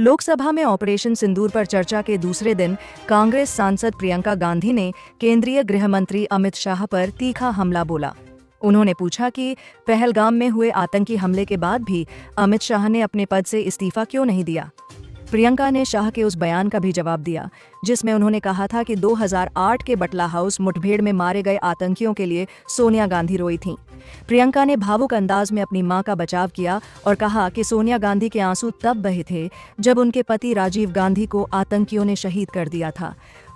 लोकसभा में ऑपरेशन सिंदूर पर चर्चा के दूसरे दिन कांग्रेस सांसद प्रियंका गांधी ने केंद्रीय गृह मंत्री अमित शाह पर तीखा हमला बोला। उन्होंने पूछा कि पहलगाम में हुए आतंकी हमले के बाद भी अमित शाह ने अपने पद से इस्तीफा क्यों नहीं दिया। प्रियंका ने शाह के उस बयान का भी जवाब दिया जिसमें उन्होंने कहा था कि 2008 के बटला हाउस मुठभेड़ में मारे गए आतंकियों के लिए सोनिया गांधी रोई थीं। प्रियंका ने भावुक अंदाज में अपनी मां का बचाव किया और कहा कि सोनिया गांधी के आंसू तब बहे थे जब उनके पति राजीव गांधी को आतंकियों ने शहीद कर दिया था।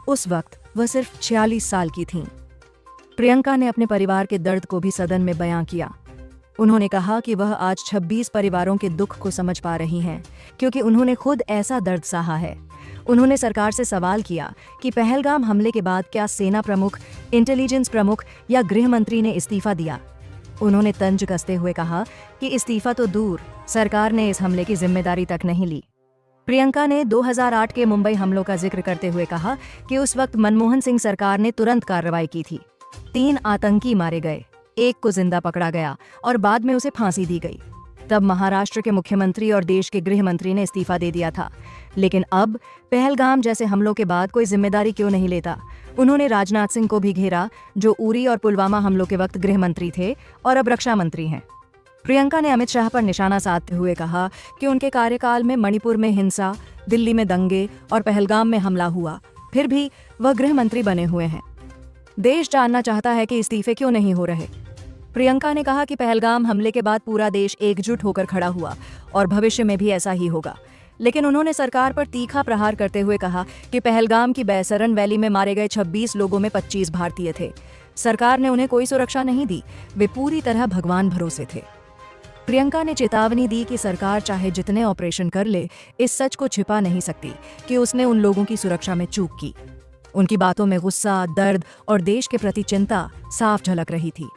उस वक्त वह सिर्फ 46 साल की थीं। प्रियंका ने अपने परिवार के दर्द को भी सदन में बयां किया। उन्होंने कहा कि वह आज 26 परिवारों के दुख को समझ पा रही हैं क्योंकि उन्होंने खुद ऐसा दर्द सहा है। उन्होंने सरकार से सवाल किया कि पहलगाम हमले के बाद क्या सेना प्रमुख, इंटेलिजेंस प्रमुख या गृह मंत्री ने इस्तीफा दिया। उन्होंने तंज कसते हुए कहा कि इस्तीफा तो दूर, सरकार ने इस हमले की जिम्मेदारी तक नहीं ली। प्रियंका ने 2008 के मुंबई हमलों का जिक्र करते हुए कहा कि उस वक्त मनमोहन सिंह सरकार ने तुरंत कार्रवाई की थी। 3 आतंकी मारे गए, 1 को जिंदा पकड़ा गया और बाद में उसे फांसी दी गई। तब महाराष्ट्र के मुख्यमंत्री और देश के गृह मंत्री ने इस्तीफा दे दिया था। लेकिन अब पहलगाम जैसे हमलों के बाद कोई जिम्मेदारी क्यों नहीं लेता। उन्होंने राजनाथ सिंह को भी घेरा जो उरी और पुलवामा हमलों के वक्त गृह मंत्री थे और अब रक्षा मंत्री हैं। प्रियंका ने अमित शाह पर निशाना साधते हुए कहा कि उनके कार्यकाल में मणिपुर में हिंसा, दिल्ली में दंगे और पहलगाम में हमला हुआ, फिर भी वह गृह मंत्री बने हुए हैं। देश जानना चाहता है कि इस्तीफे क्यों नहीं हो रहे। प्रियंका ने कहा कि पहलगाम हमले के बाद पूरा देश एकजुट होकर खड़ा हुआ और भविष्य में भी ऐसा ही होगा। लेकिन उन्होंने सरकार पर तीखा प्रहार करते हुए कहा कि पहलगाम की बैसरन वैली में मारे गए 26 लोगों में 25 भारतीय थे। सरकार ने उन्हें कोई सुरक्षा नहीं दी, वे पूरी तरह भगवान भरोसे थे। प्रियंका ने चेतावनी दी कि सरकार चाहे जितने ऑपरेशन कर ले, इस सच को छिपा नहीं सकती कि उसने उन लोगों की सुरक्षा में चूक की। उनकी बातों में गुस्सा, दर्द और देश के प्रति चिंता साफ झलक रही थी।